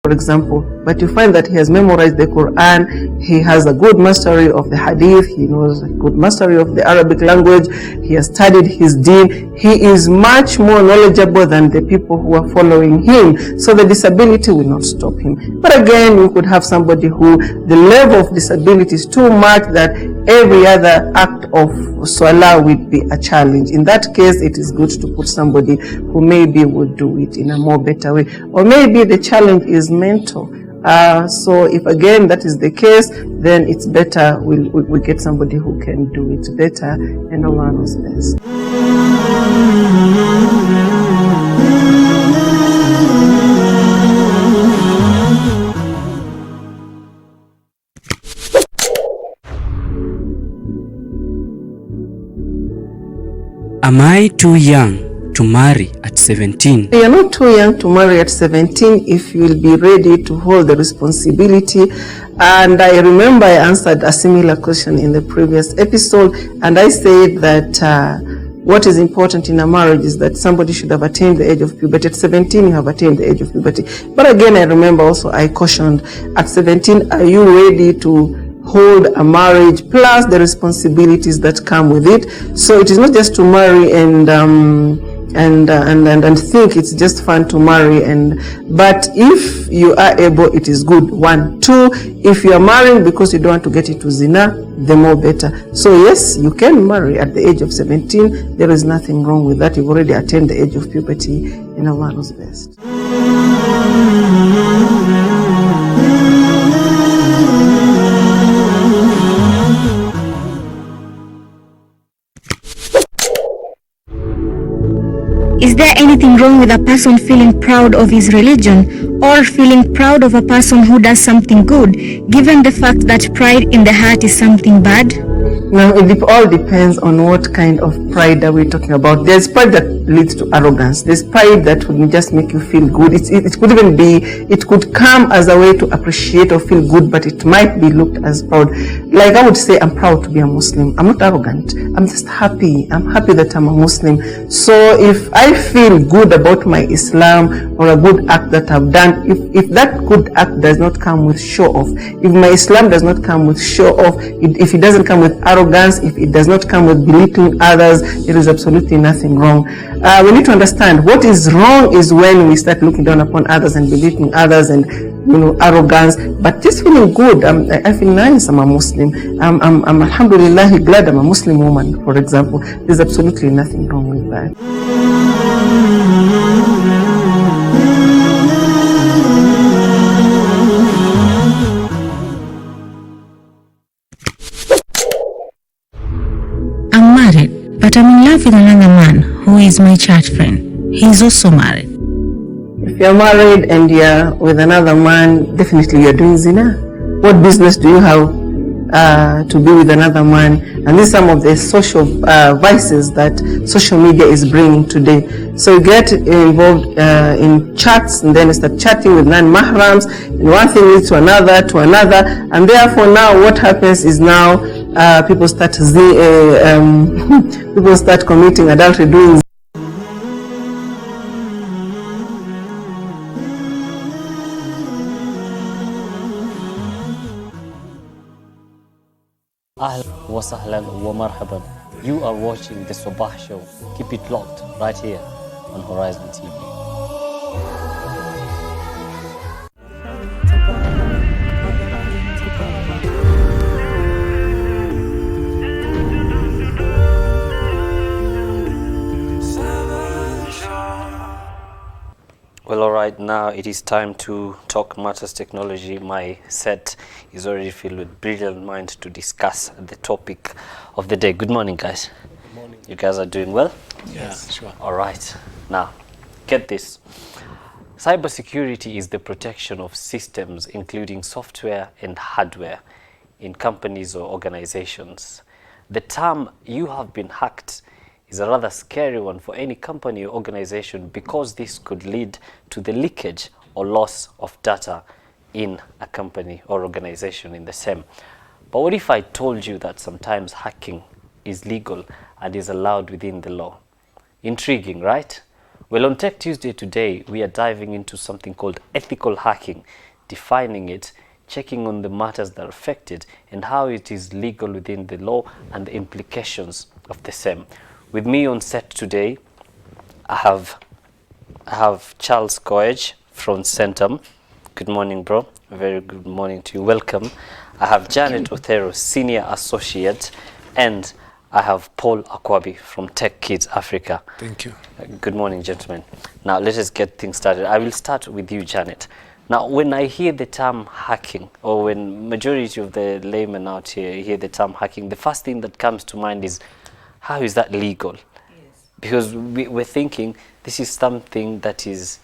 for example, but you find that he has memorized the Quran, he has a good mastery of the Hadith, he knows a good mastery of the Arabic language, he has studied his deen, he is much more knowledgeable than the people who are following him, so the disability will not stop him. But again, you could have somebody who the level of disability is too much that every other act of salah will be a challenge. In that case, it is good to put somebody who maybe would do it in a more better way, or maybe the challenge is mental. So if again that is the case, then it's better we get somebody who can do it better, and Allah knows best. Am I too young to marry at 17? You are not too young to marry at 17 if you will be ready to hold the responsibility. And I remember I answered a similar question in the previous episode, and I said that what is important in a marriage is that somebody should have attained the age of puberty. At 17, you have attained the age of puberty. But again, I remember also I cautioned, at 17, are you ready to hold a marriage plus the responsibilities that come with it? So it is not just to marry and think it's just fun to marry, but if you are able, it is good. 1, 2, if you are marrying because you don't want to get into zina, the more better. So yes, you can marry at the age of 17. There is nothing wrong with that. You've already attained the age of puberty, and Allah knows best. Is there anything wrong with a person feeling proud of his religion or feeling proud of a person who does something good, given the fact that pride in the heart is something bad? Now, it all depends on what kind of pride that we're talking about. There's pride that leads to arrogance. There's pride that would just make you feel good. It could even be, it could come as a way to appreciate or feel good, but it might be looked as proud. Like I would say, I'm proud to be a Muslim. I'm not arrogant. I'm just happy. I'm happy that I'm a Muslim. So if I feel good about my Islam or a good act that I've done, if that good act does not come with show off, if my Islam does not come with show off, if it doesn't come with arrogance, if it does not come with belittling others, there is absolutely nothing wrong. We need to understand what is wrong is when we start looking down upon others and belittling others and arrogance, but just feeling good. I feel nice, I'm a Muslim. I'm alhamdulillah glad I'm a Muslim woman, for example. There's absolutely nothing wrong with that. I'm married, but I'm in love with another man who is my church friend. He's also married. If you're married and you're with another man, definitely you're doing zina. What business do you have to be with another man? And these are some of the social vices that social media is bringing today. So you get involved in chats, and then you start chatting with non-mahrams, and one thing leads to another, and therefore now what happens is now people start committing adultery, doing Ahlan wa sahlan wa marhaban. You are watching the Sabah Show. Keep it locked right here on Horizon TV. Well, alright, now it is time to talk matters technology. My set is already filled with brilliant minds to discuss the topic of the day. Good morning, guys. Good morning. You guys are doing well? Yes, sure. Alright, now get this. Cybersecurity is the protection of systems, including software and hardware, in companies or organizations. The term "you have been hacked" is a rather scary one for any company or organization, because this could lead to the leakage or loss of data in a company or organization in the same. But what if I told you that sometimes hacking is legal and is allowed within the law? Intriguing, right? Well, on Tech Tuesday today, we are diving into something called ethical hacking, defining it, checking on the matters that affect it, and how it is legal within the law and the implications of the same. With me on set today, I have Charles Koech from Centum. Good morning, bro. Very good morning to you. Welcome. I have Janet Othero, Senior Associate, and I have Paul Akwabi from Tech Kids Africa. Thank you. Good morning, gentlemen. Now, let us get things started. I will start with you, Janet. Now, when I hear the term hacking, or when majority of the laymen out here hear the term hacking, the first thing that comes to mind is, how is that legal? Yes. Because we're thinking this is something that is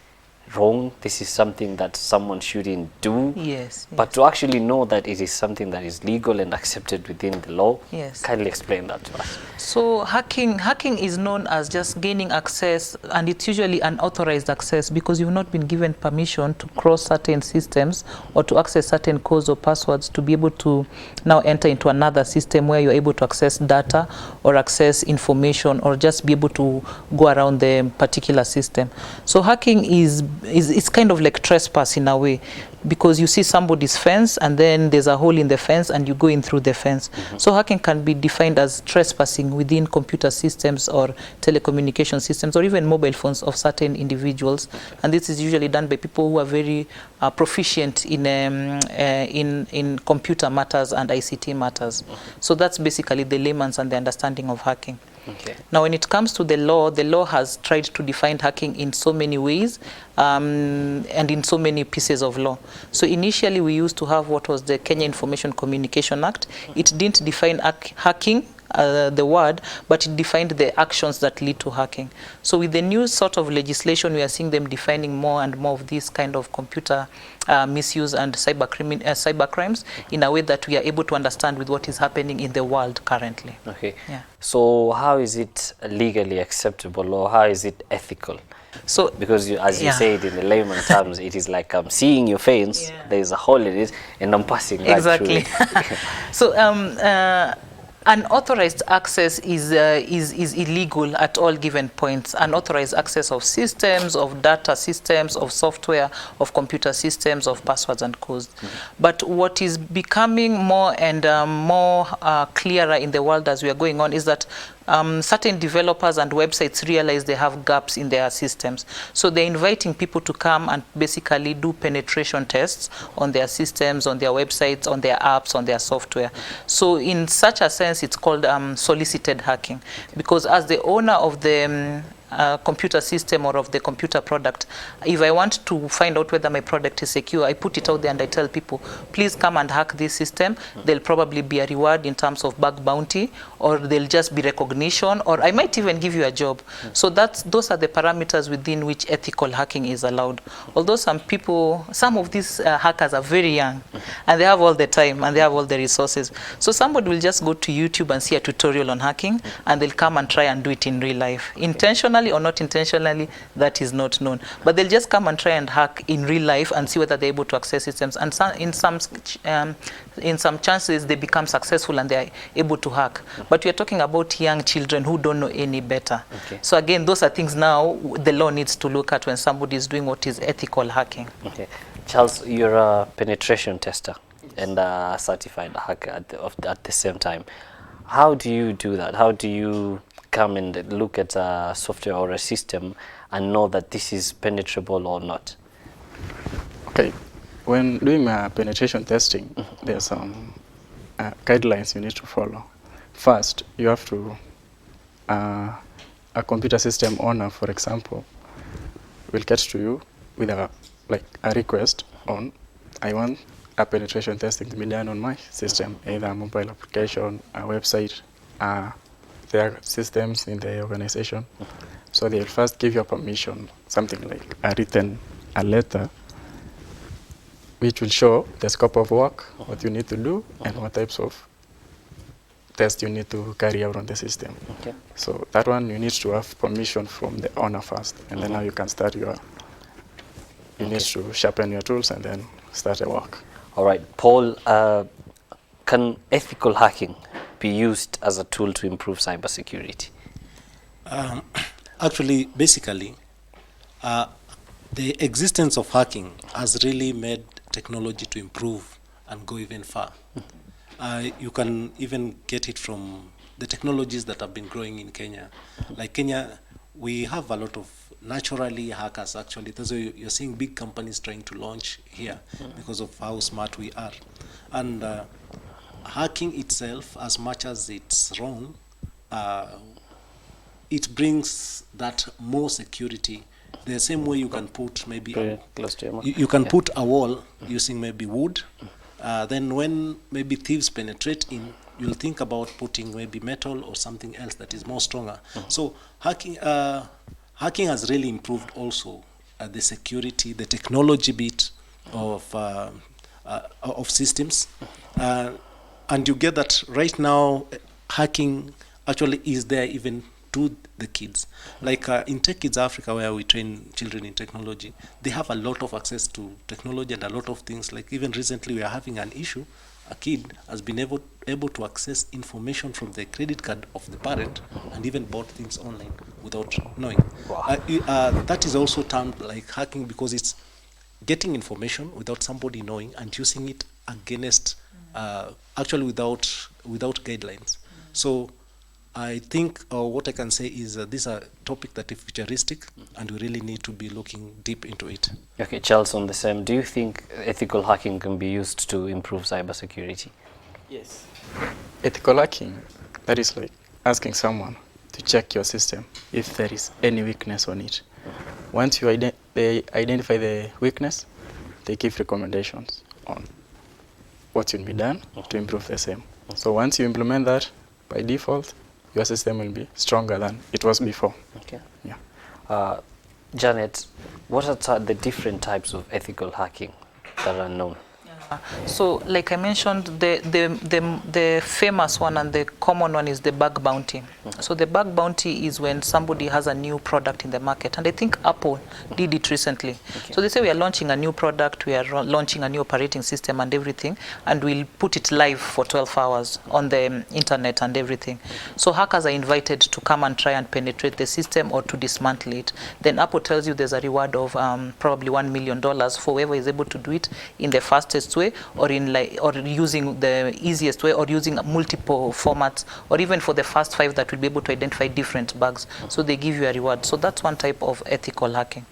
wrong, this is something that someone shouldn't do. Yes. But to actually know that it is something that is legal and accepted within the law, yes. Kindly explain that to us. So hacking is known as just gaining access, and it's usually unauthorized access because you've not been given permission to cross certain systems or to access certain codes or passwords to be able to now enter into another system where you're able to access data or access information or just be able to go around the particular system. So hacking is it's kind of like trespass in a way, because you see somebody's fence and then there's a hole in the fence and you go in through the fence. So hacking can be defined as trespassing within computer systems or telecommunication systems or even mobile phones of certain individuals. And this is usually done by people who are very proficient in computer matters and ICT matters. So that's basically the layman's and the understanding of hacking. Okay. Now, when it comes to the law has tried to define hacking in so many ways and in so many pieces of law. So initially, we used to have what was the Kenya Information Communication Act. It didn't define hacking, the word, but it defined the actions that lead to hacking. So with the new sort of legislation, we are seeing them defining more and more of these kind of computer misuse and cyber crimes in a way that we are able to understand with what is happening in the world currently. Okay. Yeah. So how is it legally acceptable, or how is it ethical? So because as you said in the layman terms, it is like I'm seeing your fence, there is a hole in it, and I'm passing right through it. So unauthorized access is illegal at all given points. Unauthorized access of systems, of data systems, of software, of computer systems, of passwords and codes. But what is becoming more and more clearer in the world as we are going on is that certain developers and websites realize they have gaps in their systems. So they're inviting people to come and basically do penetration tests on their systems, on their websites, on their apps, on their software. So in such a sense, it's called solicited hacking, because as the owner of the computer system or of the computer product, if I want to find out whether my product is secure, I put it out there and I tell people, please come and hack this system. There'll probably be a reward in terms of bug bounty, or there'll just be recognition, or I might even give you a job. So those are the parameters within which ethical hacking is allowed. Although some of these hackers are very young and they have all the time and they have all the resources. So somebody will just go to YouTube and see a tutorial on hacking and they'll come and try and do it in real life. Intentionally or not intentionally, that is not known. But they'll just come and try and hack in real life and see whether they're able to access systems. And in some chances, they become successful and they're able to hack. But we're talking about young children who don't know any better. Okay. So again, those are things now the law needs to look at when somebody is doing what is ethical hacking. Okay. Charles, you're a penetration tester and a certified hacker at the same time. How do you do that? How do you come and look at a software or a system and know that this is penetrable or not? Okay, when doing penetration testing, there are some guidelines you need to follow. First, you have to, a computer system owner, for example, will get to you with a request on, I want a penetration testing to be done on my system, either a mobile application, a website, their systems in the organization. So they'll first give you a permission, something like a letter, which will show the scope of work, what you need to do, and what types of tests you need to carry out on the system. Okay. So that one, you need to have permission from the owner first, and then now you can start you need to sharpen your tools and then start the work. All right, Paul, can ethical hacking be used as a tool to improve cybersecurity? Actually, basically, The existence of hacking has really made technology to improve and go even far. You can even get it from the technologies that have been growing in Kenya. Like Kenya, we have a lot of naturally hackers actually. That's why you're seeing big companies trying to launch here because of how smart we are. And hacking itself, as much as it's wrong, it brings that more security. The same way you can put maybe you can put a wall using maybe wood. Then when maybe thieves penetrate in, you'll think about putting maybe metal or something else that is more stronger. So hacking has really improved also the security, the technology bit of systems. And you get that right now hacking actually is there even to the kids. Like in Tech Kids Africa, where we train children in technology, they have a lot of access to technology and a lot of things. Like even recently we are having an issue. A kid has been able to access information from the credit card of the parent and even bought things online without knowing. Wow. That is also termed like hacking because it's getting information without somebody knowing and using it against, actually without guidelines. So I think what I can say is these are topics that are futuristic and we really need to be looking deep into it. Okay, Charles, on the same, do you think ethical hacking can be used to improve cybersecurity? Yes. Ethical hacking, that is like asking someone to check your system if there is any weakness on it. Once they identify the weakness, they give recommendations on what should be done to improve the same. So once you implement that, by default, your system will be stronger than it was before. Okay. Yeah. Janet, what are the different types of ethical hacking that are known? So, like I mentioned, the famous one and the common one is the bug bounty. So the bug bounty is when somebody has a new product in the market, and I think Apple did it recently. Okay. So they say we are launching a new product, we are launching a new operating system and everything, and we'll put it live for 12 hours on the internet and everything. So hackers are invited to come and try and penetrate the system or to dismantle it. Then Apple tells you there's a reward of probably $1 million for whoever is able to do it in the fastest way, or using the easiest way, or using multiple formats, or even for the first 5 that will be able to identify different bugs. So they give you a reward. So that's one type of ethical hacking.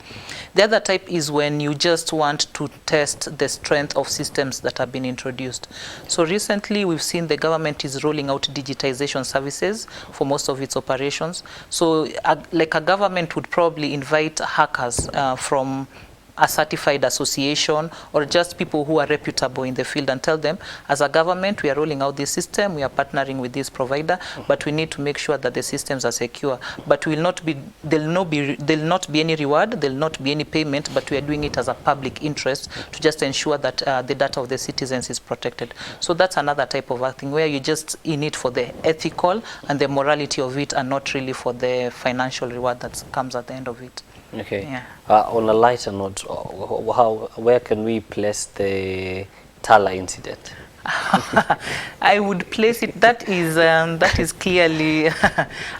The other type is when you just want to test the strength of systems that have been introduced. So recently we've seen the government is rolling out digitization services for most of its operations. So like a government would probably invite hackers from a certified association or just people who are reputable in the field and tell them, as a government, we are rolling out this system, we are partnering with this provider, but we need to make sure that the systems are secure. But there'll not be any reward, there'll not be any payment, but we are doing it as a public interest to just ensure that the data of the citizens is protected. So that's another type of thing where you're just in it for the ethical and the morality of it and not really for the financial reward that comes at the end of it. Okay. Yeah. On a lighter note, where can we place the Tala incident? I would place it, that is clearly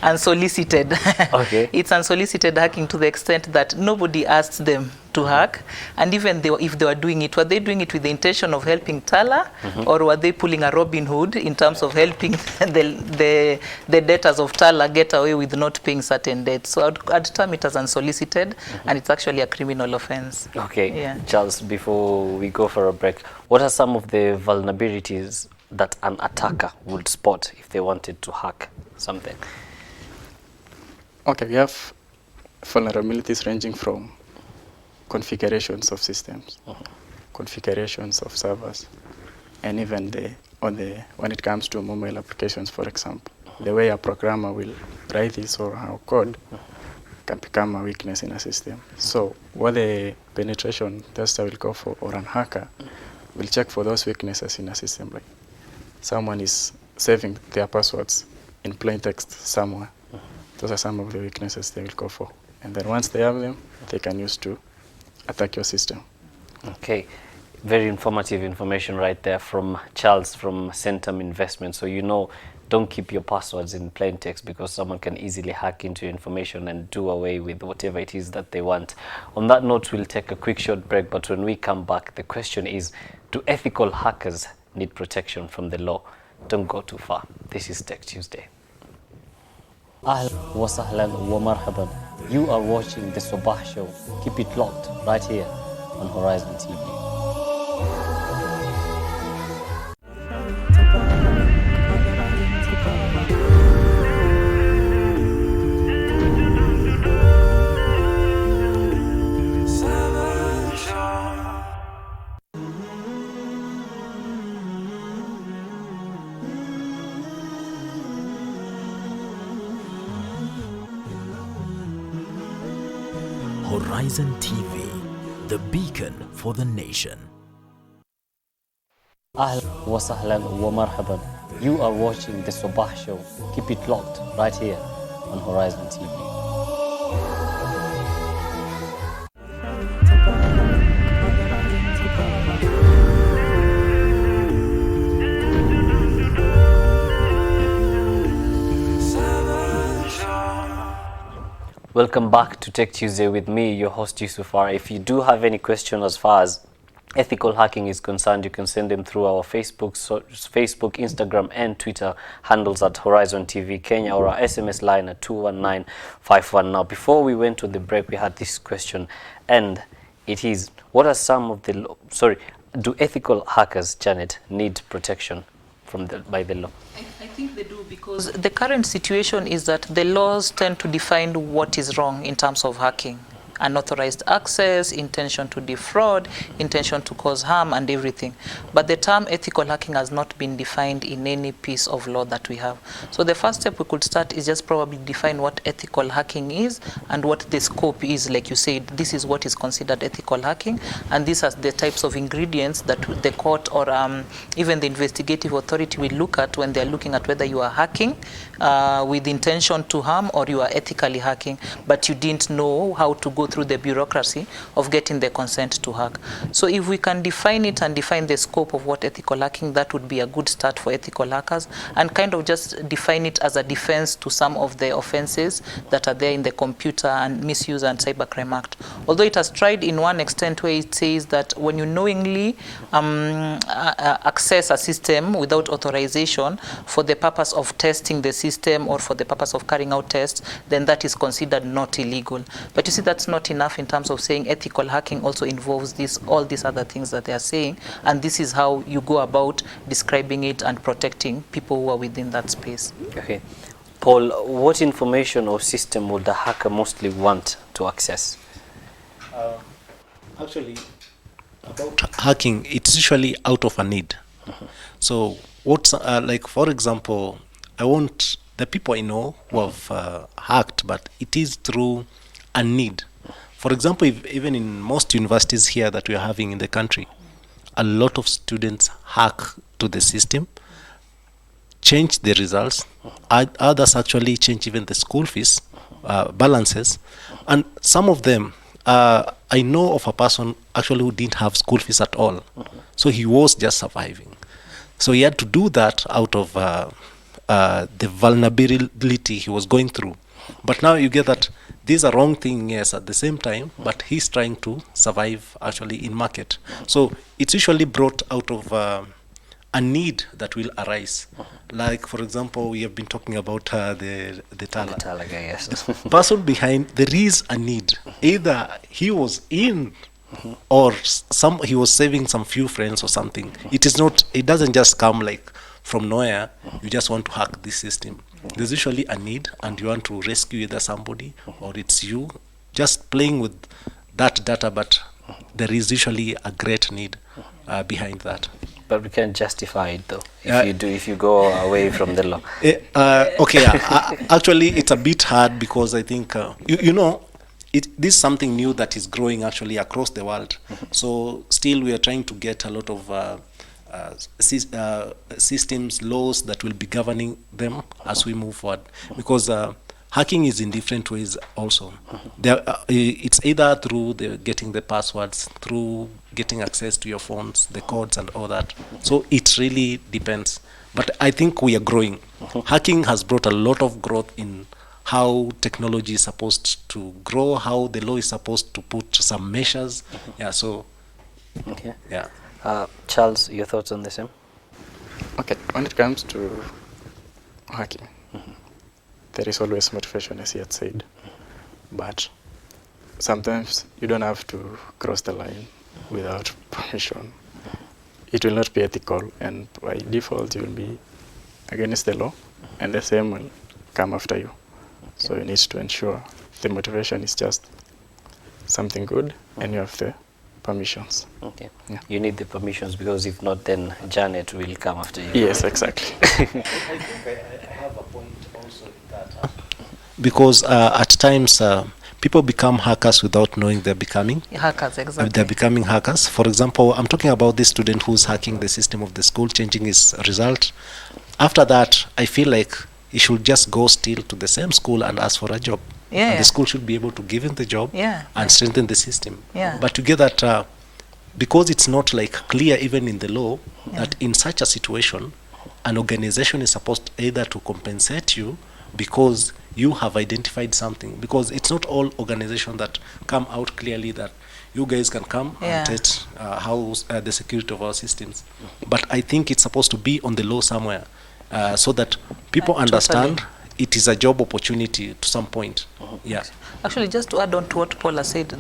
unsolicited. Okay. It's unsolicited hacking to the extent that nobody asked them to hack, and even if they were doing it, were they doing it with the intention of helping Tala, or were they pulling a Robin Hood in terms of helping the debtors of Tala get away with not paying certain debts? So I'd term it as unsolicited, and it's actually a criminal offense. Okay. Yeah. Charles, before we go for a break, what are some of the vulnerabilities that an attacker would spot if they wanted to hack something? Okay, we have vulnerabilities ranging from configurations of systems, configurations of servers, and even when it comes to mobile applications, for example, the way a programmer will write this or how code can become a weakness in a system. So what the penetration tester will go for, or an hacker will check for those weaknesses in a system, like someone is saving their passwords in plain text somewhere. Those are some of the weaknesses they will go for. And then once they have them, they can use to attack your system. Okay, very informative information right there from Charles from Centum Investment. So you know don't keep your passwords in plain text because someone can easily hack into your information and do away with whatever it is that they want. On that note, we'll take a quick short break, but when we come back, the question is, do ethical hackers need protection from the law? Don't go too far. This is Tech Tuesday. Ahlan wa sahlan wa marhaban. You are watching the Sabah Show. Keep it locked right here on Horizon TV. Horizon TV, the beacon for the nation. Ahlan wa sahlan wa marhaban. You are watching the Sabah Show. Keep it locked right here on Horizon TV. Welcome back to Tech Tuesday with me, your host Yusufar. If you do have any question as far as ethical hacking is concerned, you can send them through our Facebook, Instagram, and Twitter handles at Horizontv Kenya, or our SMS line at 21951. Now, before we went to the break, we had this question, and it is: what are some of the do ethical hackers, Janet, need protection by the law? I think they do, because the current situation is that the laws tend to define what is wrong in terms of hacking. Unauthorized access, intention to defraud, intention to cause harm, and everything. But the term ethical hacking has not been defined in any piece of law that we have. So the first step we could start is just probably define what ethical hacking is and what the scope is. Like you said, this is what is considered ethical hacking, and these are the types of ingredients that the court or even the investigative authority will look at when they're looking at whether you are hacking with intention to harm or you are ethically hacking, but you didn't know how to go through the bureaucracy of getting the consent to hack. So if we can define it and define the scope of what ethical hacking, that would be a good start for ethical hackers, and kind of just define it as a defense to some of the offenses that are there in the Computer and Misuse and Cybercrime Act. Although it has tried in one extent where it says that when you knowingly access a system without authorization for the purpose of testing the system or for the purpose of carrying out tests, then that is considered not illegal. But you see, that's not enough in terms of saying ethical hacking also involves all these other things that they are saying, and this is how you go about describing it and protecting people who are within that space. Okay. Paul, what information or system would the hacker mostly want to access? Actually, about hacking, it's usually out of a need. So what's like, for example, I want the people I know who have hacked, but it is through a need. For example, even in most universities here that we are having in the country, a lot of students hack to the system, change the results. Others actually change even the school fees balances. And some of them, I know of a person actually who didn't have school fees at all. So he was just surviving. So he had to do that out of the vulnerability he was going through. But now you get that these are wrong thing, yes, at the same time, but he's trying to survive actually in market. So it's usually brought out of a need that will arise. Like, for example, we have been talking about the Tala. The Tala guy, yes. Person behind, there is a need. Either he was in or he was saving some few friends or something. It doesn't just come like from nowhere. You just want to hack this system. There's usually a need, and you want to rescue either somebody or it's you just playing with that data, but there is usually a great need behind that. But we can justify it though, if you go away from the law. Okay, actually it's a bit hard, because I think, this is something new that is growing actually across the world. So still we are trying to get a lot of systems, laws that will be governing them as we move forward. Because hacking is in different ways also. There, it's either through getting the passwords, through getting access to your phones, the codes and all that. So it really depends. But I think we are growing. Hacking has brought a lot of growth in how technology is supposed to grow, how the law is supposed to put some measures. Yeah, so, Okay. yeah. Charles, your thoughts on the same? Okay, when it comes to hacking, there is always motivation, as he had said. But sometimes you don't have to cross the line without permission. It will not be ethical, and by default you will be against the law, and the same will come after you. So you need to ensure the motivation is just something good, and you have the permissions. Okay. Yeah. You need the permissions, because if not, then Janet will come after you. Yes, exactly. I think I have a point also in that. Because at times people become hackers without knowing they're becoming. Hackers, exactly. They're becoming hackers. For example, I'm talking about this student who's hacking the system of the school, changing his result. After that, I feel like he should just go still to the same school and ask for a job. Yeah. And the school should be able to give him the job and strengthen the system. Yeah. But to get that, because it's not like clear even in the law that in such a situation, an organization is supposed either to compensate you because you have identified something, because it's not all organizations that come out clearly that you guys can come and test how the security of our systems. But I think it's supposed to be on the law somewhere so that people understand it is a job opportunity to some point. Yeah. Actually, just to add on to what Paula said,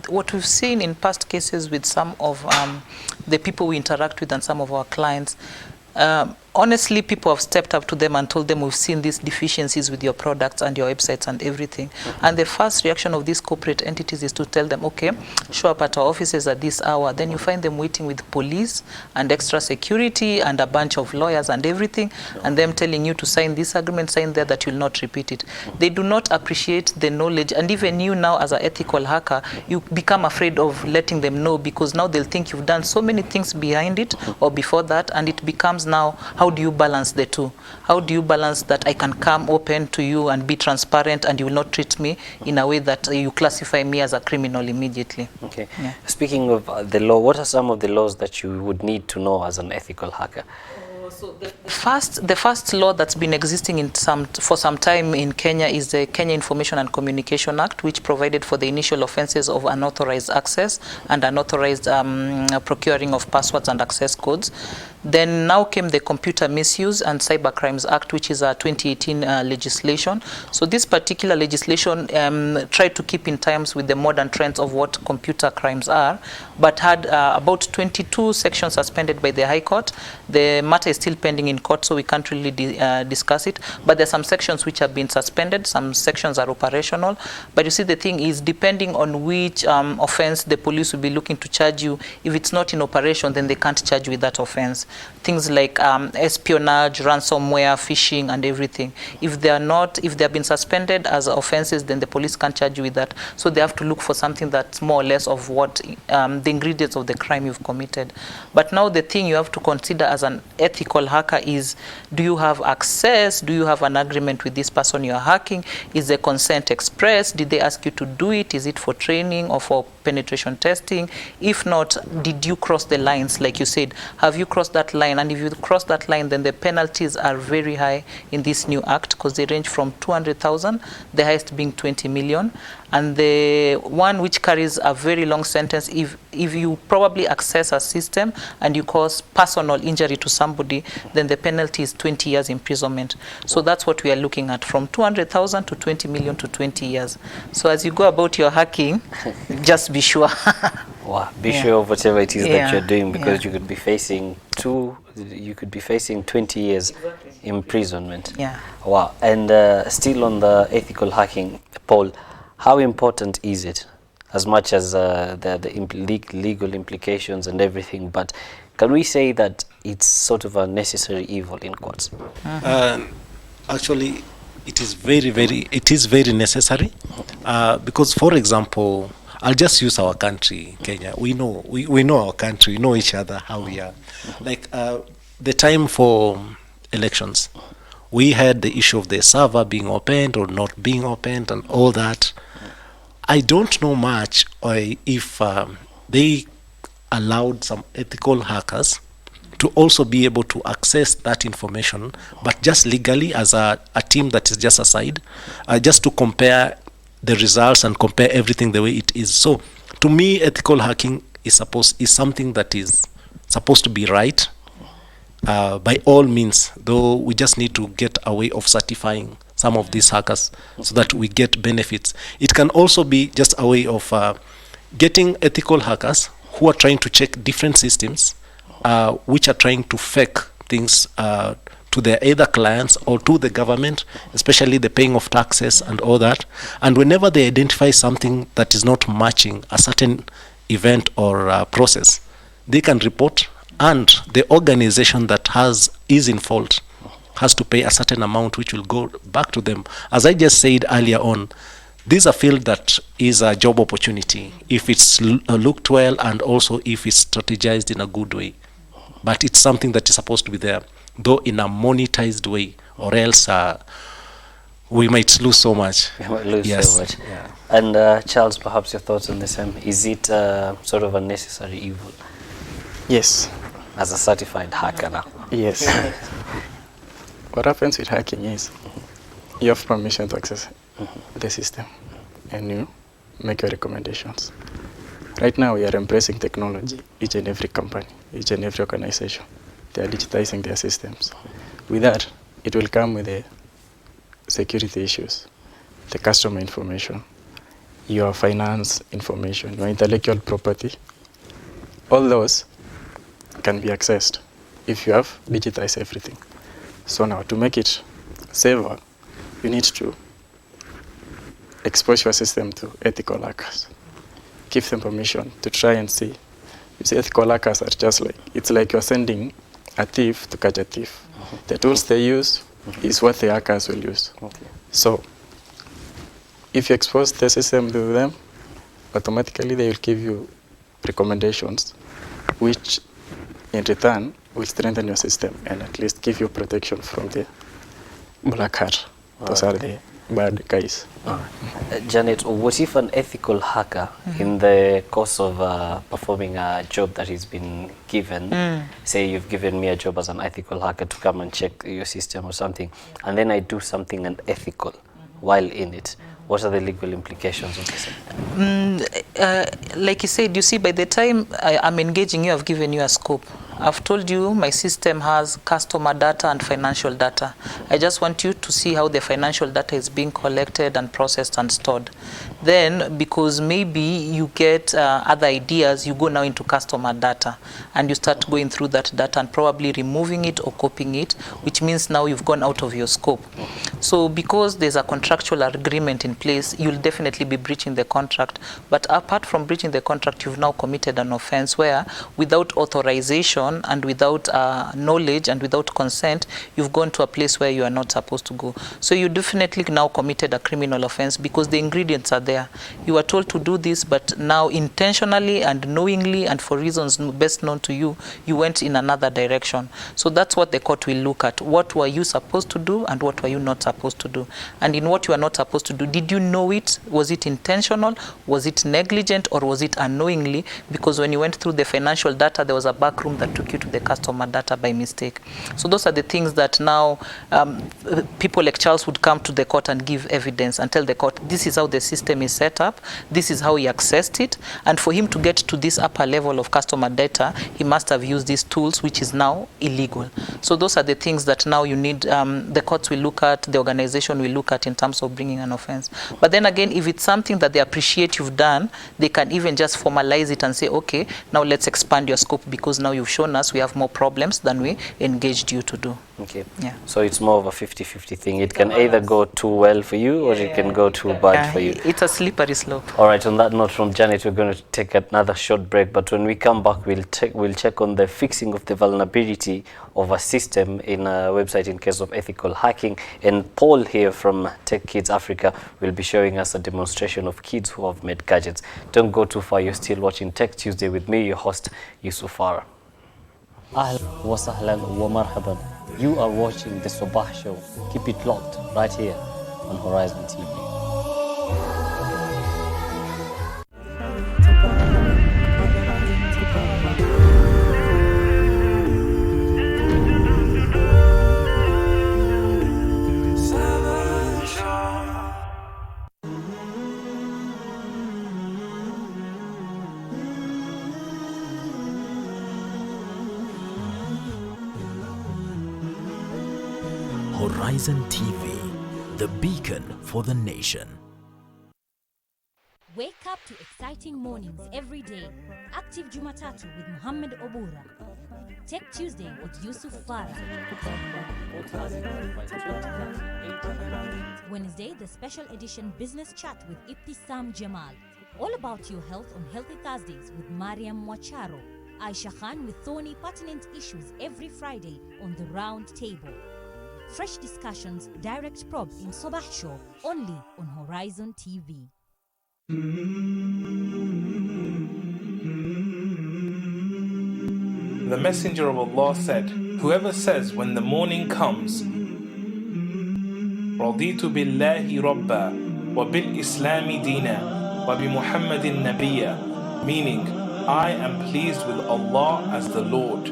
what we've seen in past cases with some of the people we interact with and some of our clients, honestly, people have stepped up to them and told them, we've seen these deficiencies with your products and your websites and everything. And the first reaction of these corporate entities is to tell them, okay, show up at our offices at this hour. Then you find them waiting with police and extra security and a bunch of lawyers and everything, and them telling you to sign this agreement, sign there, that you'll not repeat it. They do not appreciate the knowledge. And even you now, as an ethical hacker, you become afraid of letting them know, because now they'll think you've done so many things behind it or before that, and it becomes now, how do you balance the two? How do you balance that I can come open to you and be transparent, and you will not treat me in a way that you classify me as a criminal immediately? Okay. Yeah. Speaking of the law, what are some of the laws that you would need to know as an ethical hacker? So the first law that's been existing for some time in Kenya is the Kenya Information and Communication Act, which provided for the initial offenses of unauthorized access and unauthorized procuring of passwords and access codes. Then now came the Computer Misuse and Cyber Crimes Act, which is a 2018 legislation. So this particular legislation tried to keep in times with the modern trends of what computer crimes are, but had about 22 sections suspended by the High Court. The matter is still pending in court, so we can't really discuss it. But there's some sections which have been suspended, some sections are operational. But you see, the thing is, depending on which offense the police will be looking to charge you, if it's not in operation, then they can't charge you with that offense. Things like espionage, ransomware, phishing, and everything. If they have been suspended as offenses, then the police can't charge you with that. So they have to look for something that's more or less of what the ingredients of the crime you've committed. But now the thing you have to consider as an ethical hacker is, do you have access? Do you have an agreement with this person you're hacking? Is the consent expressed? Did they ask you to do it? Is it for training or for penetration testing? If not, did you cross the lines, like you said? Have you crossed that line? And if you cross that line, then the penalties are very high in this new act, because they range from 200,000, the highest being 20 million. And the one which carries a very long sentence, if you probably access a system and you cause personal injury to somebody, then the penalty is 20 years imprisonment. So that's what we are looking at, from 200,000 to 20 million to 20 years. So as you go about your hacking, just be sure. Wow, be sure of whatever it is that you're doing, because you could be facing 20 years imprisonment. Yeah. Wow. And still on the ethical hacking, Paul, how important is it, as much as the legal implications and everything, but can we say that it's sort of a necessary evil in courts? Actually, it is very necessary, because, for example, I'll just use our country, Kenya. We know our country, we know each other, how we are. Like the time for elections, we had the issue of the server being opened or not being opened and all that. I don't know much if they allowed some ethical hackers to also be able to access that information, but just legally as a team that is just aside, just to compare the results and compare everything the way it is. So to me, ethical hacking is something that is supposed to be right by all means, though we just need to get a way of certifying some of these hackers so that we get benefits. It can also be just a way of getting ethical hackers who are trying to check different systems which are trying to fake things to their either clients or to the government, especially the paying of taxes and all that. And whenever they identify something that is not matching a certain event or process, they can report, and the organization that is in fault has to pay a certain amount which will go back to them. As I just said earlier on, this is a field that is a job opportunity if it's looked well and also if it's strategized in a good way. But it's something that is supposed to be there, though in a monetized way, or else we might lose so much. We might lose so much. Yeah. And Charles, perhaps your thoughts on the same. Is it sort of a necessary evil? Yes. As a certified hacker now. Yes. What happens with hacking is you have permission to access the system and you make your recommendations. Right now we are embracing technology, each and every company, each and every organization. They are digitizing their systems. With that, it will come with the security issues, the customer information, your finance information, your intellectual property. All those can be accessed if you have digitized everything. So now, to make it safer, you need to expose your system to ethical hackers. Give them permission to try and see. You see, ethical hackers are just like, it's like you're sending a thief to catch a thief. The tools they use is what the hackers will use. So, if you expose the system to them, automatically they will give you recommendations, which in return will strengthen your system and at least give you protection from the black hat. Those are the bad guys. Janet, what if an ethical hacker, in the course of performing a job that he's been given, say you've given me a job as an ethical hacker to come and check your system or something, and then I do something unethical while in it, what are the legal implications of this? Like you said, you see, by the time I'm engaging you, I've given you a scope. I've told you my system has customer data and financial data. I just want you to see how the financial data is being collected and processed and stored. Then, because maybe you get other ideas, you go now into customer data and you start going through that data and probably removing it or copying it, which means now you've gone out of your scope. So because there's a contractual agreement in place, you'll definitely be breaching the contract. But apart from breaching the contract, you've now committed an offense where without authorization and without knowledge and without consent, you've gone to a place where you are not supposed to go. So you definitely now committed a criminal offense because the ingredients are there. You are told to do this, but now intentionally and knowingly and for reasons best known to you, you went in another direction. So that's what the court will look at. What were you supposed to do and what were you not supposed to do? And in what you are not supposed to do, did you know it? Was it intentional? Was it negligent? Or was it unknowingly? Because when you went through the financial data, there was a back room that took you to the customer data by mistake. So those are the things that now people like Charles would come to the court and give evidence and tell the court, this is how the system is set up, this is how he accessed it, and for him to get to this upper level of customer data, he must have used these tools, which is now illegal. So those are the things that now you need, the courts will look at, the organization will look at in terms of bringing an offense. But then again, if it's something that they appreciate you've done, they can even just formalize it and say, okay, now let's expand your scope because now you've shown us we have more problems than we engaged you to do. Okay. Yeah. So it's more of a 50-50 thing. It can either go too well for you or it can go too bad for you. It's a slippery slope. All right, on that note from Janet, we're going to take another short break, but when we come back, we'll check on the fixing of the vulnerability of a system in a website in case of ethical hacking. And Paul here from Tech Kids Africa will be showing us a demonstration of kids who have made gadgets. Don't go too far, you're still watching Tech Tuesday with me, your host, Yusuf Farah. أهلا وسهلا ومرحبا You are watching the Sabah Show. Keep it locked right here on Horizon TV. Horizon TV, the beacon for the nation. Wake up to exciting mornings every day. Active Jumatatu with Muhammad Obura. Tech Tuesday with Yusuf Farah. Wednesday, the special edition Business Chat with Ibtisam Jamal. All about your health on Healthy Thursdays with Mariam Wacharo. Aisha Khan with thorny pertinent issues every Friday on the Round Table. Fresh discussions, direct probe in Sabah Show, only on Horizon TV. The Messenger of Allah said, whoever says when the morning comes, رَضِيتُ بِاللَّهِ رَبًّا وَبِالْإِسْلَامِ دِينًا وَبِمُحَمَّدٍ نَبِيًّا, meaning, I am pleased with Allah as the Lord,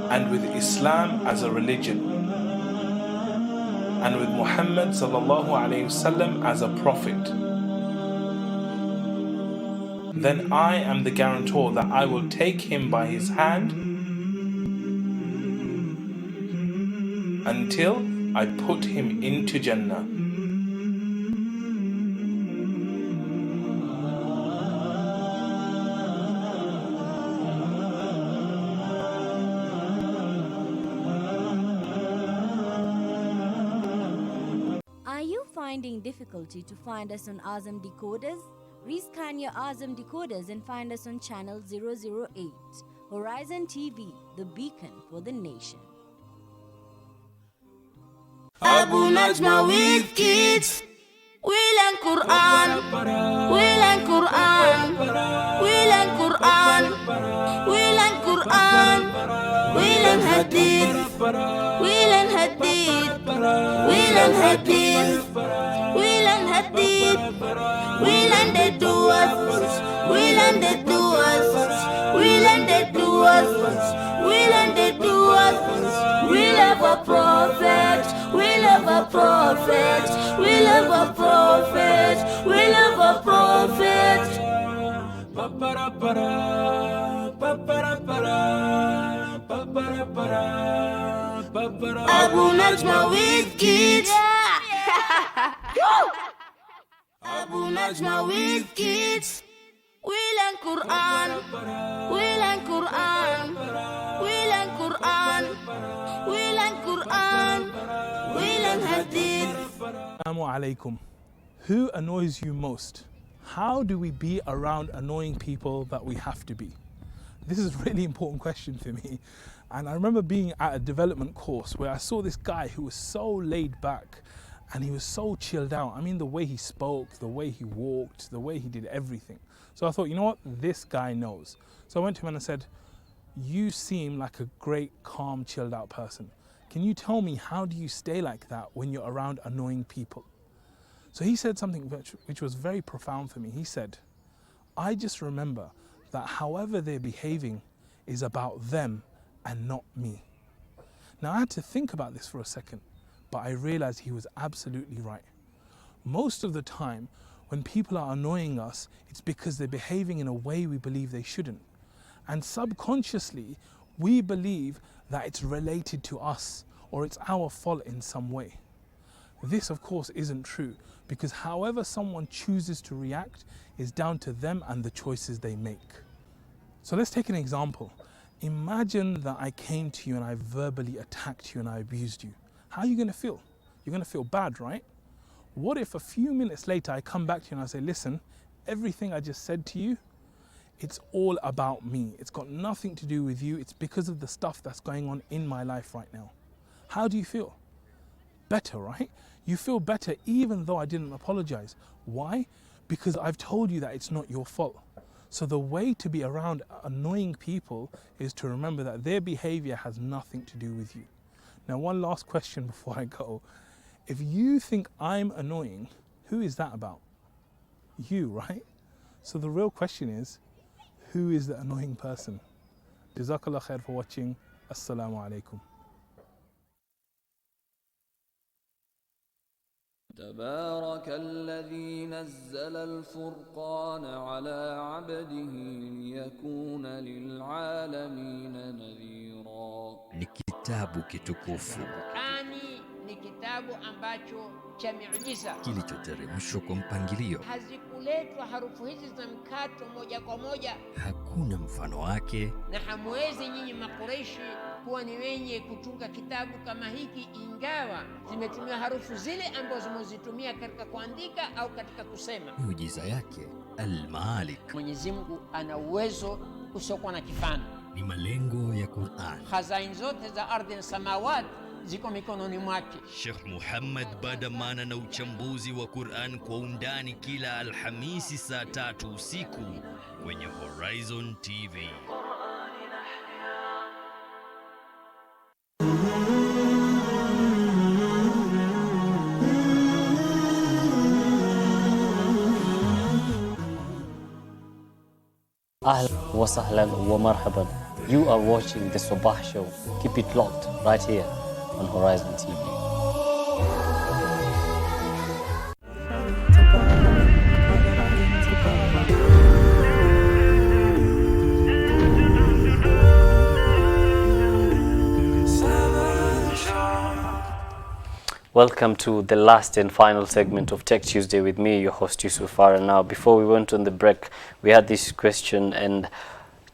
and with Islam as a religion, and with Muhammad sallallahu alayhi wasallam as a prophet, then I am the guarantor that I will take him by his hand until I put him into Jannah. Are you finding difficulty to find us on Azam Decoders? Rescan your Azam Decoders and find us on channel 008. Horizon TV, the beacon for the nation. Abu Najma with kids. We learn Quran. We learn Quran. We learn Quran. We learn Quran. We learn Hadith. We learn Hadith. We learn Hadith. We learn Hadith. We learn the duas. We learn the duas. We learn the duas. We learn the duas. We love a prophet. We love a prophet. We love a prophet. We love a prophet. Abu Najma with kids. Abu Najma with kids. We learn Quran. We learn Quran. We learn Quran. We learn Quran. We learn Hadith. Assalamu alaikum. Who annoys you most? How do we be around annoying people that we have to be? This is a really important question for me. And I remember being at a development course where I saw this guy who was so laid back and he was so chilled out. I mean, the way he spoke, the way he walked, the way he did everything. So I thought, you know what? This guy knows. So I went to him and I said, you seem like a great, calm, chilled out person. Can you tell me, how do you stay like that when you're around annoying people? So he said something which was very profound for me. He said, I just remember that however they're behaving is about them and not me. Now I had to think about this for a second, but I realized he was absolutely right. Most of the time, when people are annoying us, it's because they're behaving in a way we believe they shouldn't. And subconsciously, we believe that it's related to us or it's our fault in some way. This, of course, isn't true, because however someone chooses to react is down to them and the choices they make. So let's take an example. Imagine that I came to you and I verbally attacked you and I abused you. How are you going to feel? You're going to feel bad, right? What if a few minutes later I come back to you and I say, listen, everything I just said to you, it's all about me. It's got nothing to do with you. It's because of the stuff that's going on in my life right now. How do you feel? Better, right? You feel better even though I didn't apologize. Why? Because I've told you that it's not your fault. So the way to be around annoying people is to remember that their behavior has nothing to do with you. Now, one last question before I go. If you think I'm annoying, who is that about? You, right? So the real question is, who is the annoying person? Jazakallah khair for watching. Assalamu alaikum. تبارك الذي نزل الفرقان على عبده ليكون للعالمين نذيرا. Ni kitabu kitukufu ni kitabu ambacho cha miujiza kilichoteremshwa kwa mpangilio, hazikuletwa harufu hizi za mkato moja kwa moja, hakuna mfano wake, na hamwezi nyinyi Makureishi kuwa ni wenye kutunga kitabu kama hiki, ingawa zimetumia harufu zile ambazo zimezitumia katika kuandika au katika kusema. Miujiza yake Al-Malik, Mwenyezi Mungu ana uwezo usiokuwa na kifani. Ni malengo ya Qur'an, khazain zote za ardhi na samawati ziko mikononi mwake. Sheikh Muhammad Badamana na uchambuzi wa Qur'an kwa undani kila Alhamisi saa 3 usiku kwenye Horizon TV. Ahlan wa sahlan wa marhaban. You are watching the Sabah Show. Keep it locked right here on Horizon TV. Welcome to the last and final segment of Tech Tuesday with me, your host Yusuf Farah. Now, before we went on the break, we had this question, and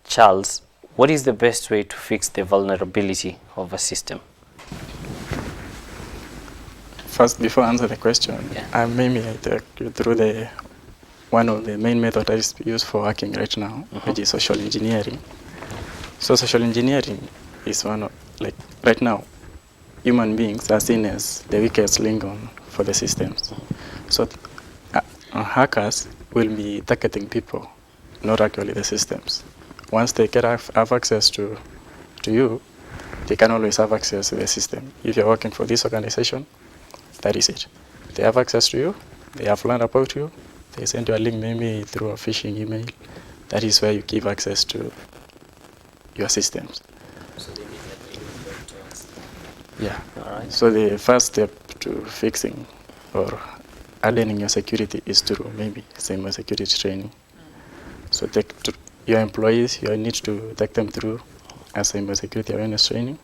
Charles, what is the best way to fix the vulnerability of a system? First, before I answer the question, maybe I take you through one of the main methods that is used for hacking right now, which is social engineering. So social engineering is one of, like, right now, human beings are seen as the weakest link for the systems. So hackers will be targeting people, not actually the systems. Once they have access to you, they can always have access to the system. If you're working for this organization, that is it. They have access to you, they have learned about you, they send you a link maybe through a phishing email. That is where you give access to your systems. Yeah. All right. So the first step to fixing or hardening your security is through maybe cyber security training. So your employees, you need to take them through a cyber security awareness training.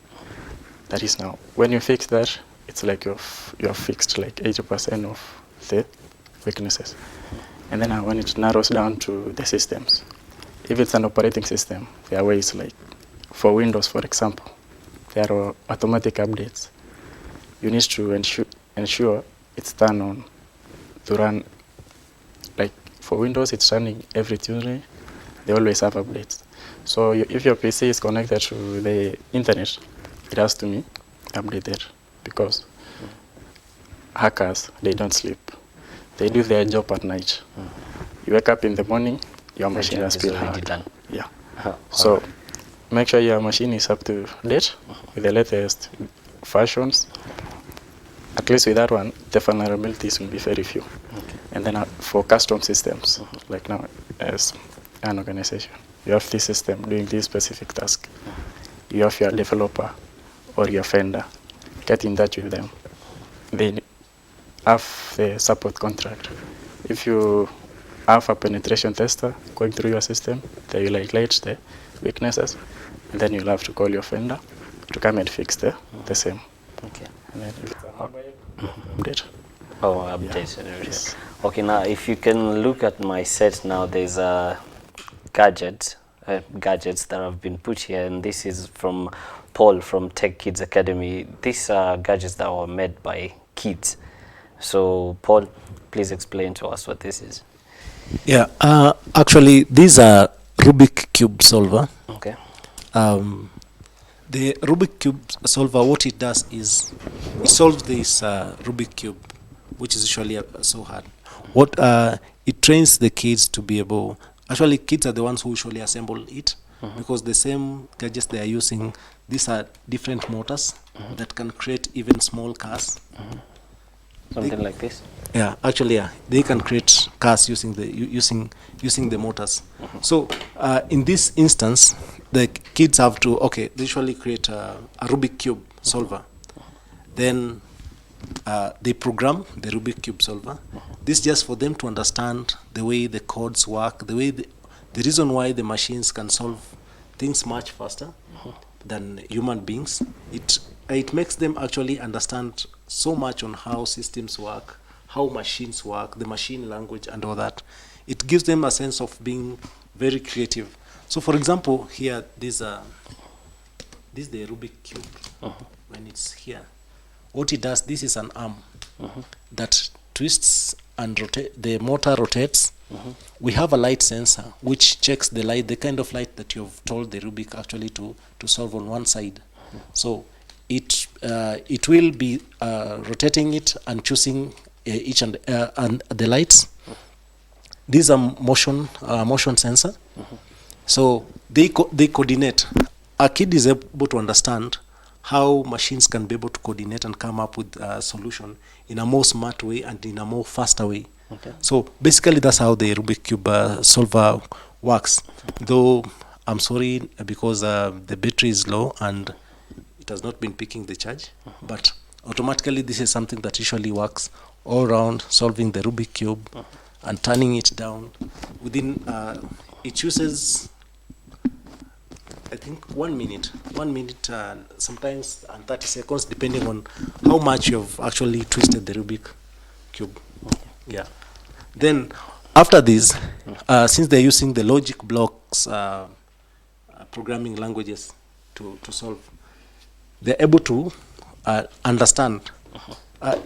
That is now. When you fix that, it's like you have fixed like 80% of the weaknesses. And then when it narrows down to the systems, if it's an operating system, there are ways like for Windows, for example, there are automatic updates. You need to ensure it's turned on to run. Like for Windows, it's running every Tuesday. They always have updates. So if your PC is connected to the internet, it has to be updated, because hackers, they don't sleep. They do their job at night. You wake up in the morning, your machine has been hacked. Yeah. So make sure your machine is up to date with the latest versions. At least with that one, the vulnerabilities will be very few. And then for custom systems, like now as an organization, you have this system doing this specific task. You have your developer or your vendor, get in touch with them. They have the support contract. If you have a penetration tester going through your system, they will highlight the weaknesses, and then you'll have to call your vendor to come and fix the same. Okay. And then if it's update. Oh, update and everything. Yes. Okay, now if you can look at my set now, there's gadgets that have been put here, and this is from Paul from Tech Kids Academy. These are gadgets that were made by kids. So Paul, please explain to us what this is. Yeah, actually these are Rubik Cube solver. Okay. The Rubik Cube solver, what it does is it solves this Rubik Cube, which is usually so hard. What it trains the kids to be able Actually, kids are the ones who usually assemble it, because the same gadgets they are using, these are different motors that can create even small cars. Something like this? Yeah, actually, yeah, they can create cars using the motors. So in this instance, the kids have to, they usually create a Rubik cube solver. Then they program the Rubik cube solver. This is just for them to understand the way the codes work, the reason why the machines can solve things much faster than human beings. It makes them actually understand so much on how systems work, how machines work, the machine language and all that. It gives them a sense of being very creative. So for example, here, this is the Rubik cube. When it's here, what it does, this is an arm that twists and the motor rotates. We have a light sensor which checks the light, the kind of light that you've told the Rubik actually to solve on one side. So it will be rotating it and choosing each and the lights. These are motion sensor. So they coordinate. A kid is able to understand how machines can be able to coordinate and come up with a solution in a more smart way and in a more faster way. So basically that's how the Rubik cube solver works. Though I'm sorry, because the battery is low and it has not been picking the charge, but automatically this is something that usually works all around, solving the Rubik cube and turning it down within it uses, I think, 1 minute, sometimes and 30 seconds, depending on how much you've actually twisted the Rubik cube. Yeah. Then after this, since they're using the logic blocks programming languages to solve, they're able to understand.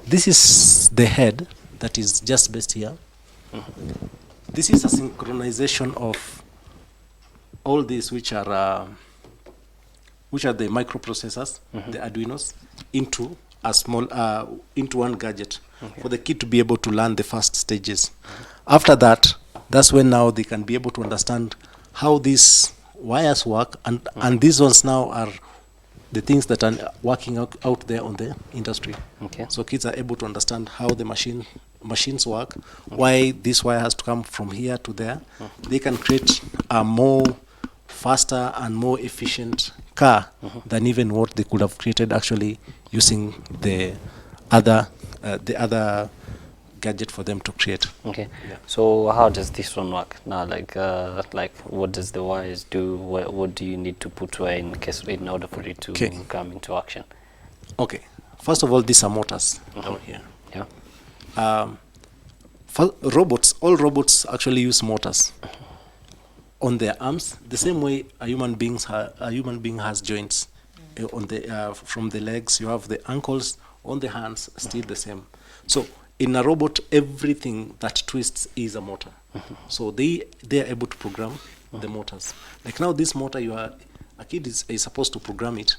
This is the head that is just based here. This is a synchronization of all these, which are the microprocessors, the Arduinos, into a small into one gadget for the kid to be able to learn the first stages. After that, that's when now they can be able to understand how these wires work, and these ones now are the things that are working out there on the industry. So kids are able to understand how the machines work, why this wire has to come from here to there. They can create a more faster and more efficient car than even what they could have created actually using the other gadget for them to create. So how does this one work now? Like what does the wires do? What do you need to put where in order for it to come into action? First of all, these are motors down here. All robots actually use motors on their arms, the same way a human being has joints on the from the legs. You have the ankles, on the hands, still the same. So in a robot, everything that twists is a motor. So they are able to program the motors. Like now, this motor, a kid is supposed to program it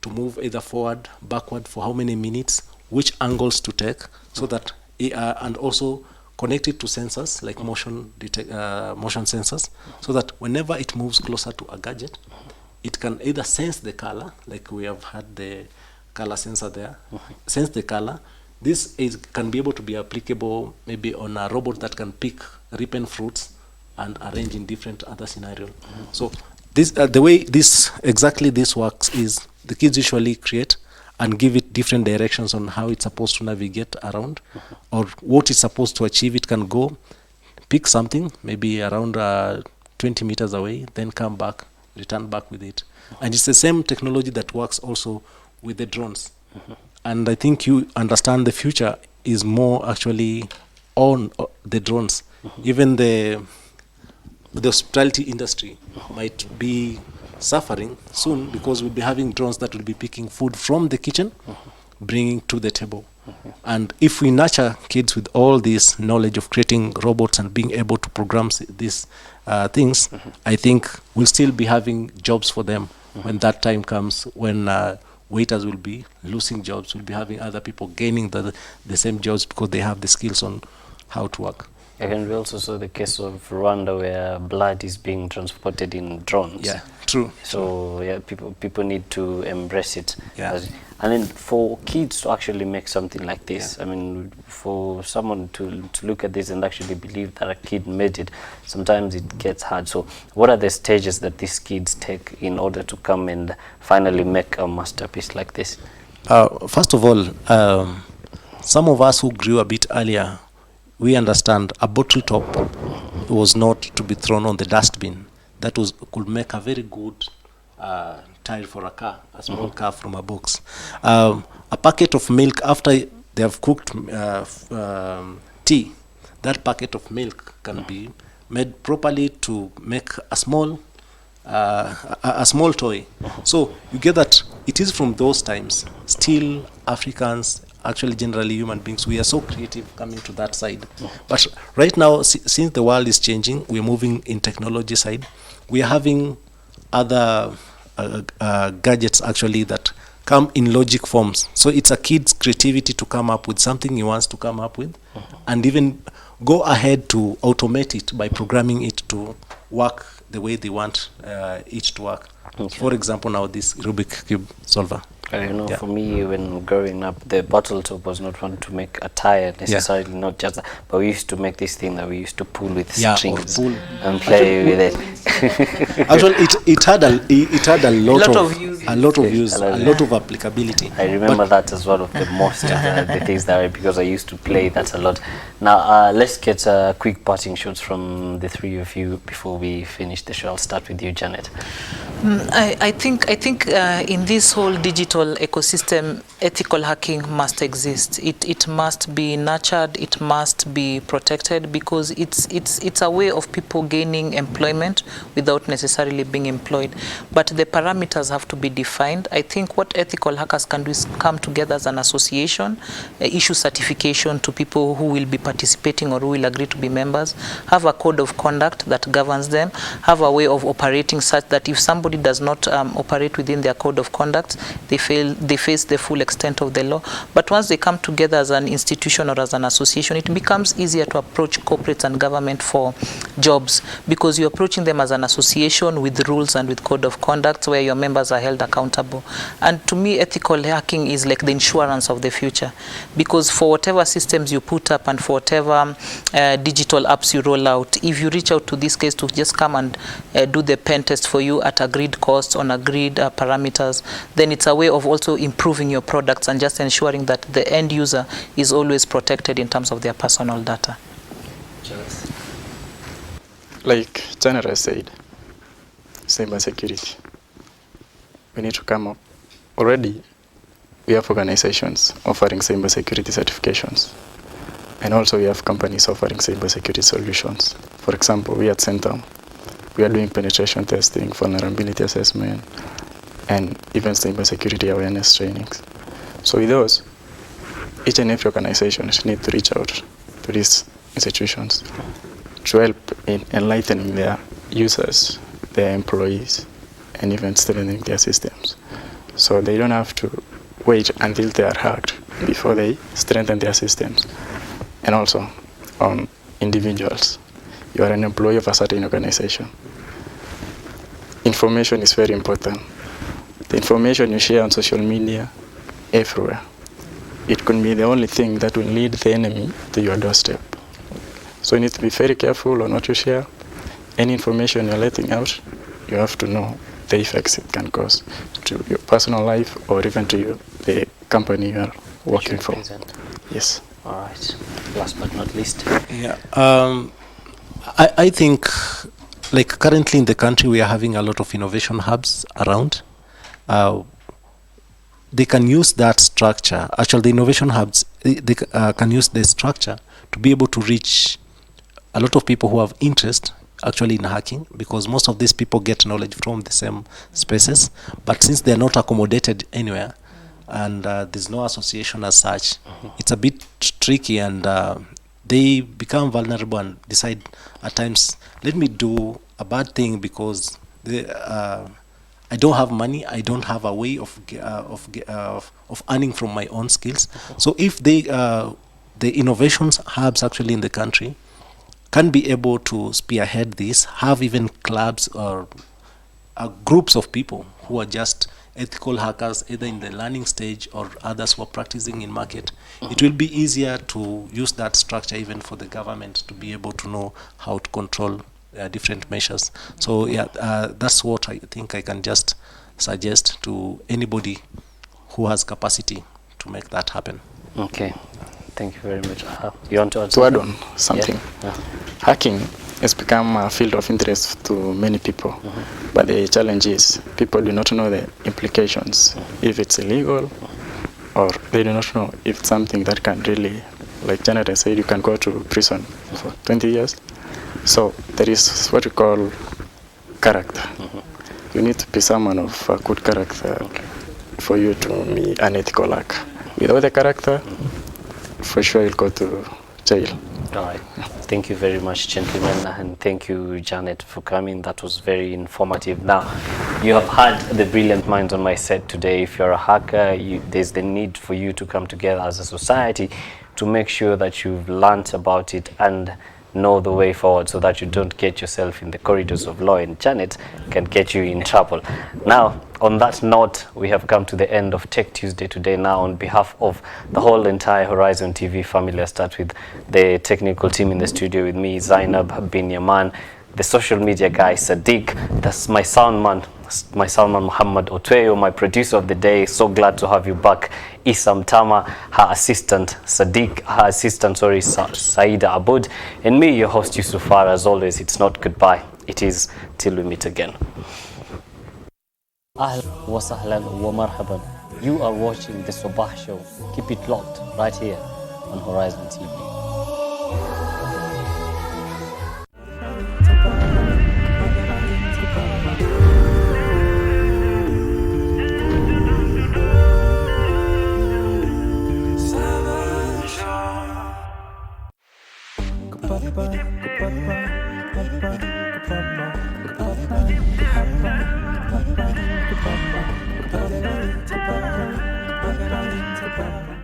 to move either forward, backward, for how many minutes, which angles to take, so that and also connect it to sensors like motion sensors, so that whenever it moves closer to a gadget, it can either sense the color, like we have had the color sensor there, sense the color. This can be able to be applicable maybe on a robot that can pick ripened fruits and arrange in different other scenarios. So this the way this works is the kids usually create and give it different directions on how it's supposed to navigate around, or what it's supposed to achieve. It can go pick something maybe around 20 meters away, then come back, return back with it. And it's the same technology that works also with the drones. And I think you understand the future is more actually on the drones. Even the hospitality industry might be suffering soon, because we'll be having drones that will be picking food from the kitchen, bringing to the table. And if we nurture kids with all this knowledge of creating robots and being able to program these things, I think we'll still be having jobs for them when that time comes, when waiters will be losing jobs. We'll be having other people gaining the same jobs because they have the skills on how to work. And we also saw the case of Rwanda where blood is being transported in drones. Yeah, true. So yeah, people need to embrace it. Yeah. And then for kids to actually make something like this, I mean, for someone to look at this and actually believe that a kid made it, sometimes it gets hard. So what are the stages that these kids take in order to come and finally make a masterpiece like this? First of all, some of us who grew a bit earlier, we understand a bottle top was not to be thrown on the dustbin. That could make a very good tire for a car, a small car from a box. A packet of milk, after they have cooked tea, that packet of milk can be made properly to make a small toy. So you get that it is from those times. Still, Africans, actually generally human beings, we are so creative coming to that side. But right now, since the world is changing, we're moving in technology side. We are having other gadgets actually that come in logic forms. So it's a kid's creativity to come up with something he wants to come up with, and even go ahead to automate it by programming it to work the way they want it to work. Okay. For example, now this Rubik Cube solver. For me, when growing up, the bottle top was not one to make a tire necessarily, not just that, but we used to make this thing that we used to pull with strings and play with it. Actually, it had a lot of use, a lot of applicability. I remember that as one of the most the things that because I used to play that a lot. Now let's get quick parting shots from the three of you before we finish the show. I'll start with you, Janet. I think in this whole digital ecosystem, ethical hacking must exist. It must be nurtured. It must be protected, because it's a way of people gaining employment without necessarily being employed. But the parameters have to be defined. I think what ethical hackers can do is come together as an association, issue certification to people who will be participating or who will agree to be members, have a code of conduct that governs them, have a way of operating such that if somebody does not operate within their code of conduct, they face the full extent of the law. But once they come together as an institution or as an association, it becomes easier to approach corporates and government for jobs, because you're approaching them as an association with rules and with code of conduct where your members are held accountable. And to me, ethical hacking is like the insurance of the future, because for whatever systems you put up and for whatever digital apps you roll out, if you reach out to this case to just come and do the pen test for you at agreed costs on agreed parameters, then it's a way of also improving your products and just ensuring that the end user is always protected in terms of their personal data. Like General said, cyber security. We need to come up. Already, we have organizations offering cyber security certifications. And also we have companies offering cyber security solutions. For example, we at Centum, we are doing penetration testing, vulnerability assessment, and even cyber security awareness trainings. So with those, each and every organization need to reach out to these institutions to help in enlightening their users, their employees, and even strengthening their systems. So they don't have to wait until they are hacked before they strengthen their systems. And also on individuals. You are an employee of a certain organization. Information is very important. The information you share on social media, everywhere, it could be the only thing that will lead the enemy to your doorstep. So you need to be very careful on what you share. Any information you're letting out, you have to know the effects it can cause to your personal life or even to the company you are working for. Yes. All right. Last but not least. Yeah. I think, like currently in the country, we are having a lot of innovation hubs around. They can use that structure. Actually, the innovation hubs, they can use the structure to be able to reach a lot of people who have interest actually in hacking, because most of these people get knowledge from the same spaces. But since they're not accommodated anywhere, and there's no association as such, it's a bit tricky, and they become vulnerable and decide at times, let me do a bad thing because I don't have money, I don't have a way of earning from my own skills. So if the innovations hubs actually in the country can be able to spearhead this, have even clubs or groups of people who are just ethical hackers, either in the learning stage or others who are practicing in market. It will be easier to use that structure even for the government to be able to know how to control different measures. So yeah, that's what I think I can just suggest to anybody who has capacity to make that happen. Okay, thank you very much. You want to add to add on something? Yeah. Hacking has become a field of interest to many people, but the challenge is people do not know the implications, if it's illegal, or they do not know if it's something that can really, like Janet said, you can go to prison for 20 years. So there is what we call character. You need to be someone of good character for you to be an ethical hacker. Without the character, for sure you'll go to jail. All right. Thank you very much, gentlemen, and thank you, Janet, for coming. That was very informative. Now, you have had the brilliant minds on my set today. If you're a hacker, there's the need for you to come together as a society to make sure that you've learnt about it and know the way forward so that you don't get yourself in the corridors of law, and Janet can get you in trouble. Now, on that note, we have come to the end of Tech Tuesday today. Now, on behalf of the whole entire Horizon TV family, I start with the technical team in the studio with me, Zainab bin Yaman, the social media guy, Sadiq, that's my sound man Muhammad Otweyo, my producer of the day. So glad to have you back, Isam Tama, her assistant Sadiq, her assistant, sorry, Saida Abud, and me, your host Yusufar. As always, it's not goodbye, it is till we meet again. Ahlan wa sahlan wa marhaban. You are watching the Sabah Show. Keep it locked right here on Horizon TV. Bye.